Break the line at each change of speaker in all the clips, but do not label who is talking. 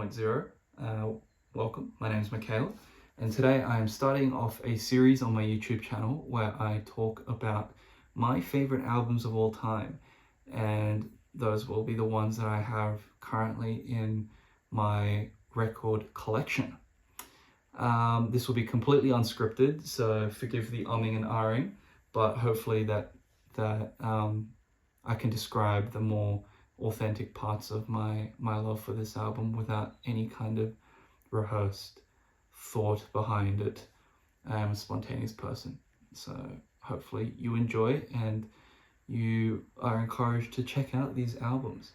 2.0. Welcome, my name is Mikhail, and today I am starting off a series on my YouTube channel where I talk about my favorite albums of all time, and those will be the ones that I have currently in my record collection. This will be completely unscripted, so forgive the umming and ahhing, but hopefully that I can describe the more authentic parts of my love for this album without any kind of rehearsed thought behind it. I am a spontaneous person, so hopefully you enjoy and you are encouraged to check out these albums.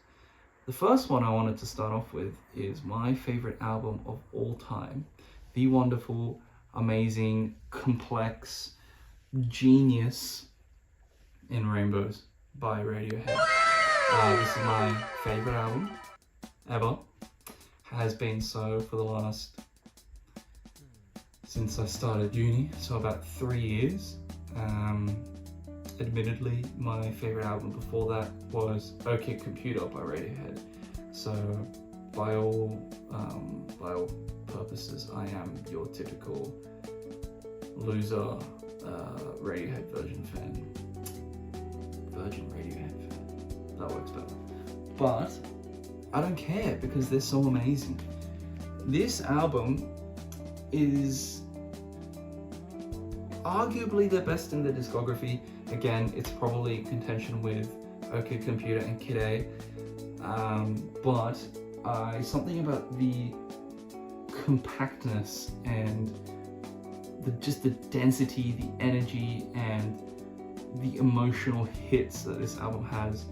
The first one I wanted to start off with is my favorite album of all time, the wonderful, amazing, complex, genius In Rainbows by Radiohead. This is my favorite album ever. Has been so for the last, since I started uni, so about 3 years. Admittedly, my favorite album before that was OK Computer by Radiohead. So by all purposes, I am your typical loser Radiohead Virgin Radiohead fan. That works better. But I don't care because they're so amazing. This album is arguably the best in their discography. Again, it's probably in contention with OK Computer and Kid A. But something about the compactness and just the density, the energy, and the emotional hits that this album has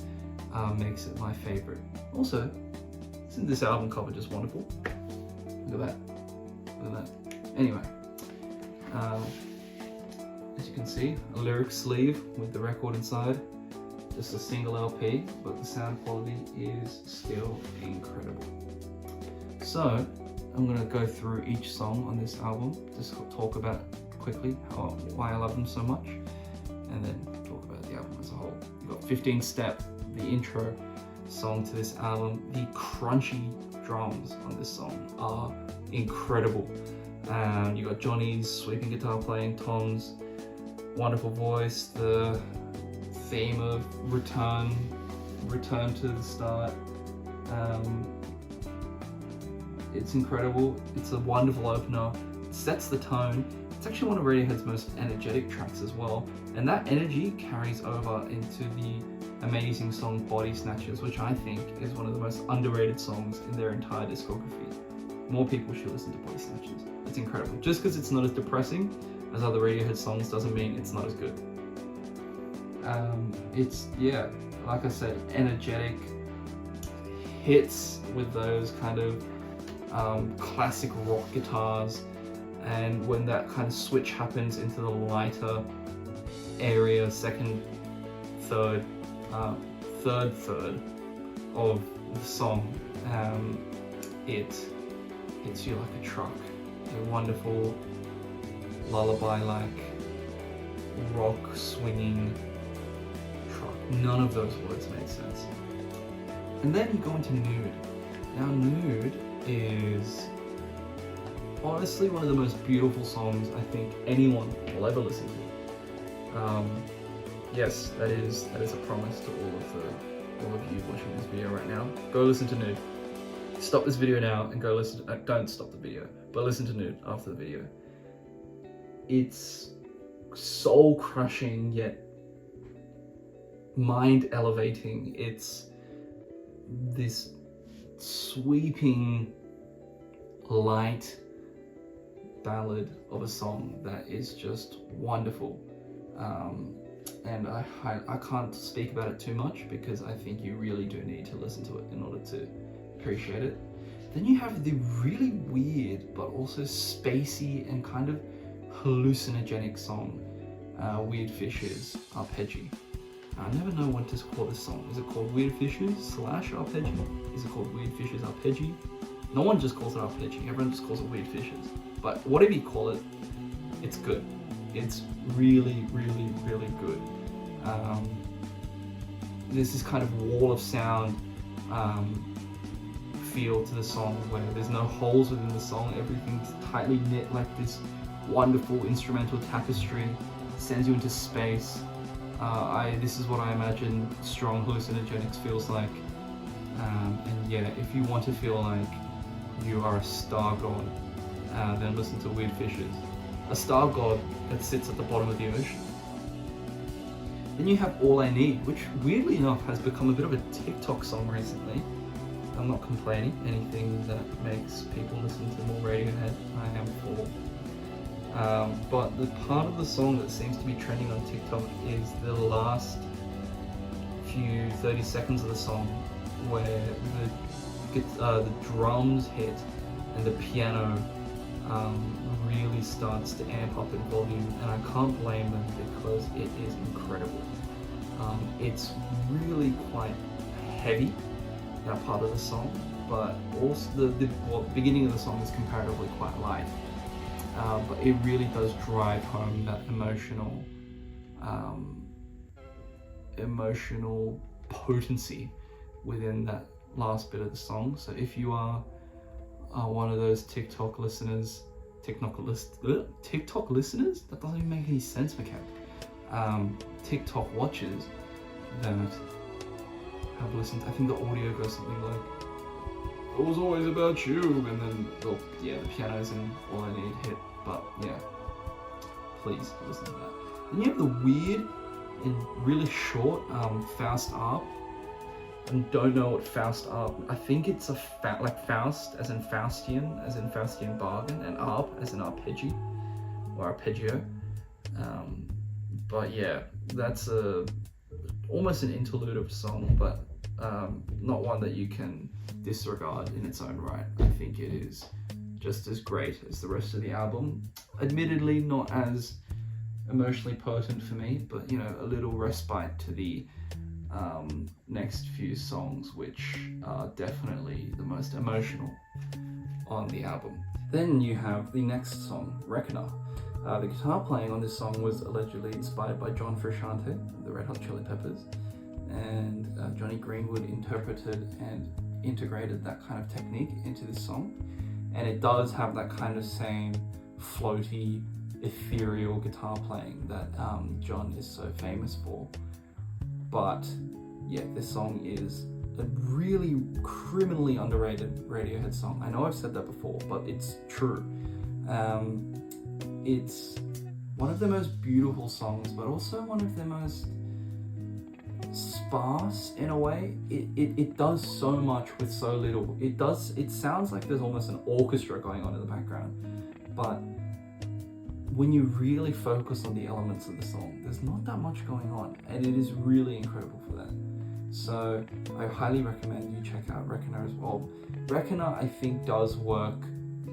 makes it my favorite. Also, isn't this album cover just wonderful? Look at that. Look at that. Anyway, as you can see, a lyric sleeve with the record inside. Just a single LP, but the sound quality is still incredible. So, I'm going to go through each song on this album, just talk about quickly why I love them so much, and then talk about the album as a whole. You've got 15 Step, the intro song to this album. The crunchy drums on this song are incredible. You got Johnny's sweeping guitar playing, Tom's wonderful voice, the theme of return to the start. It's incredible. It's a wonderful opener. It sets the tone. It's actually one of Radiohead's most energetic tracks as well, and that energy carries over into the amazing song Body Snatchers, which I think is one of the most underrated songs in their entire discography. More people should listen to Body Snatchers. It's incredible. Just because it's not as depressing as other Radiohead songs doesn't mean it's not as good. It's, yeah, like I said, energetic hits with those kind of classic rock guitars, and when that kind of switch happens into the lighter area, second, third of the song, it hits you like a truck. A wonderful lullaby-like rock swinging truck. None of those words made sense. And then you go into Nude. Now Nude is honestly one of the most beautiful songs I think anyone will ever listen to. Yes, that is a promise to all of you watching this video right now. Go listen to Nude. Stop this video now and go listen to, don't stop the video, but listen to Nude after the video. It's soul crushing yet mind elevating. It's this sweeping light ballad of a song that is just wonderful. And I can't speak about it too much because I think you really do need to listen to it in order to appreciate it. Then you have the really weird but also spacey and kind of hallucinogenic song, Weird Fishes Arpeggi. I never know what to call this song. Is it called Weird Fishes / Arpeggi? Is it called Weird Fishes Arpeggi? No one just calls it Arpeggi, everyone just calls it Weird Fishes. But whatever you call it, it's good. It's really, really, really good. There's this kind of wall of sound feel to the song where there's no holes within the song. Everything's tightly knit like this wonderful instrumental tapestry. Sends you into space. This is what I imagine strong hallucinogenics feels like. And yeah, if you want to feel like you are a star god, then listen to Weird Fishes. A star god that sits at the bottom of the ocean. Then you have All I Need, which weirdly enough has become a bit of a TikTok song recently. I'm not complaining. Anything that makes people listen to more Radiohead, I am for. But the part of the song that seems to be trending on TikTok is the last few 30 seconds of the song, where the drums hit and the piano really starts to amp up in volume, and I can't blame them because it is incredible. It's really quite heavy, that part of the song, but also the beginning of the song is comparatively quite light. But it really does drive home that emotional potency within that last bit of the song. So if you are one of those TikTok listeners, that doesn't even make any sense, Mikhail. TikTok watchers that have listened, I think the audio goes something like, "It was always about you," and then, well, yeah, the piano's in All I Need hit, but yeah, please listen to that. Then you have the weird and really short Faust Arp. And don't know what Faust Arp, I think it's like Faust as in Faustian bargain, and Arp as in arpeggio, or arpeggio. But yeah, that's almost an interlude of a song, but not one that you can disregard in its own right. I think it is just as great as the rest of the album. Admittedly, not as emotionally potent for me, but a little respite to the next few songs, which are definitely the most emotional on the album. Then you have the next song, Reckoner. The guitar playing on this song was allegedly inspired by John Frusciante, the Red Hot Chili Peppers, and Johnny Greenwood interpreted and integrated that kind of technique into this song. And it does have that kind of same floaty, ethereal guitar playing that John is so famous for. But yeah, this song is a really criminally underrated Radiohead song. I know I've said that before, but it's true. It's one of the most beautiful songs, but also one of the most sparse in a way. It does so much with so little. It sounds like there's almost an orchestra going on in the background, but when you really focus on the elements of the song, there's not that much going on, and it is really incredible for that. So I highly recommend you check out Reckoner as well. Reckoner, I think, does work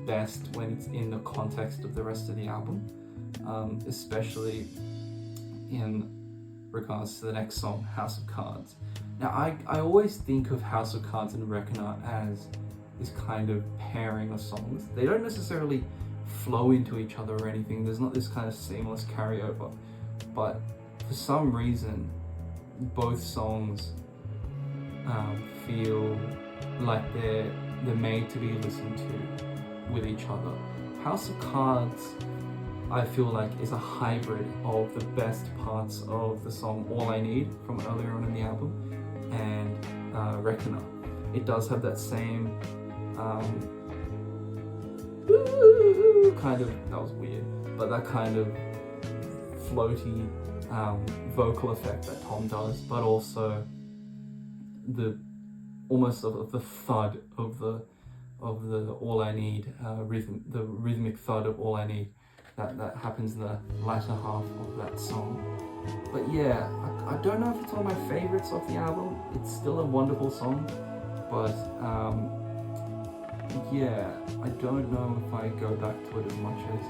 best when it's in the context of the rest of the album, especially in regards to the next song, House of Cards. Now, I always think of House of Cards and Reckoner as this kind of pairing of songs. They don't necessarily flow into each other or anything. There's not this kind of seamless carryover, but for some reason both songs feel like they're made to be listened to with each other. House of Cards, I feel like, is a hybrid of the best parts of the song All I Need from earlier on in the album and Reckoner. It does have that same kind of, that was weird, but that kind of floaty vocal effect that Tom does, but also the almost of the thud of the All I Need rhythm, the rhythmic thud of All I Need that happens in the latter half of that song. But yeah, I don't know if it's one of my favorites of the album. It's still a wonderful song, but yeah, I don't know if I go back to it as much as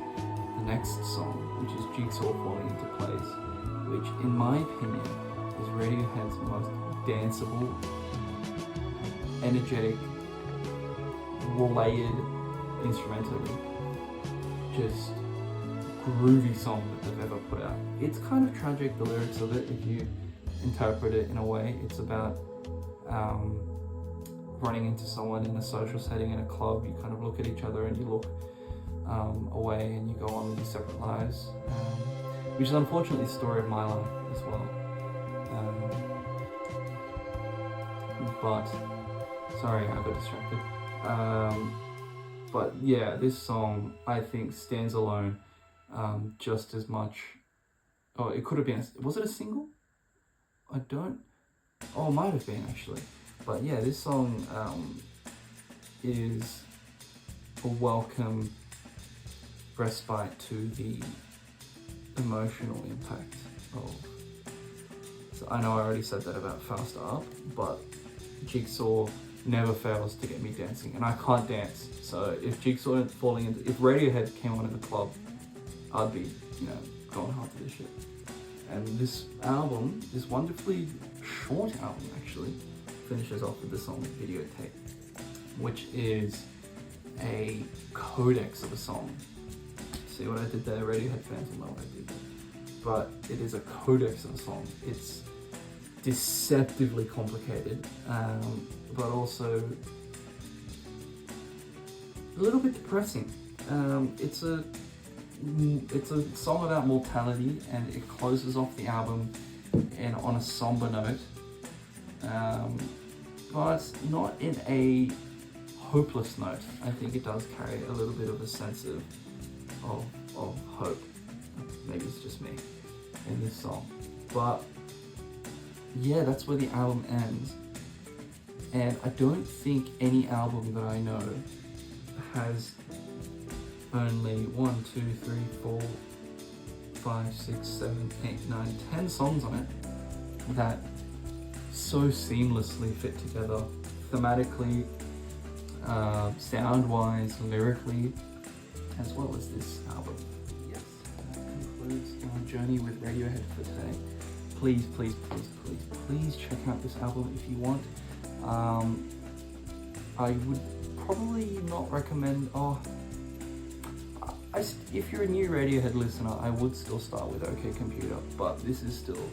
the next song, which is Jigsaw Falling Into Place, which in my opinion is Radiohead's most danceable, energetic, layered, instrumentally just groovy song that they've ever put out. It's kind of tragic, the lyrics of it, if you interpret it in a way. It's about running into someone in a social setting in a club, you kind of look at each other and you look away and you go on with your separate lives, which is unfortunately the story of my life as well. But sorry, I got distracted. But yeah, this song I think stands alone just as much. Oh, it could have been. Was it a single? I don't. Oh, it might have been actually. But yeah, this song is a welcome respite to the emotional impact of. So I know I already said that about Faster Up, but Jigsaw never fails to get me dancing, and I can't dance. So if Jigsaw falling into, if Radiohead came on in the club, I'd be, going hard to this shit. And this album, this wonderfully short album actually, finishes off with the song Videotape, which is a codex of a song. See what I did there? Radiohead fans will know what I did there. But it is a codex of a song. It's deceptively complicated, but also a little bit depressing. It's a song about mortality, and it closes off the album on a somber note, but not in a hopeless note. I think it does carry a little bit of a sense of hope. Maybe it's just me in this song, but yeah, that's where the album ends. And I don't think any album that I know has only 1, 2, 3, 4, 5, 6, 7, 8, 9, 10 songs on it that so seamlessly fit together, thematically, sound-wise, lyrically, as well as this album. Yes, that concludes our journey with Radiohead for today. Please, please, please, please, please check out this album if you want. I would probably not recommend, if you're a new Radiohead listener, I would still start with OK Computer, but this is still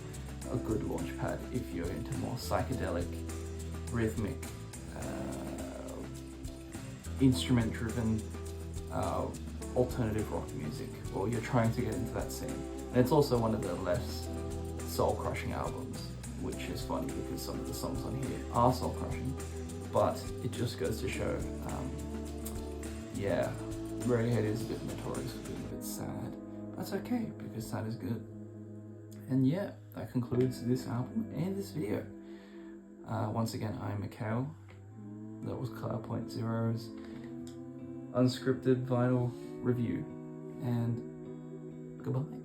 a good launch pad if you're into more psychedelic, rhythmic, instrument-driven, alternative rock music, or you're trying to get into that scene. And it's also one of the less soul-crushing albums, which is funny because some of the songs on here are soul-crushing, but it just goes to show, Radiohead is a bit notorious for being a bit sad. That's okay, because sad is good. And yeah, that concludes this album and this video. Once again, I'm Mikhail. That was Cloud.Zero's Unscripted vinyl review, and goodbye.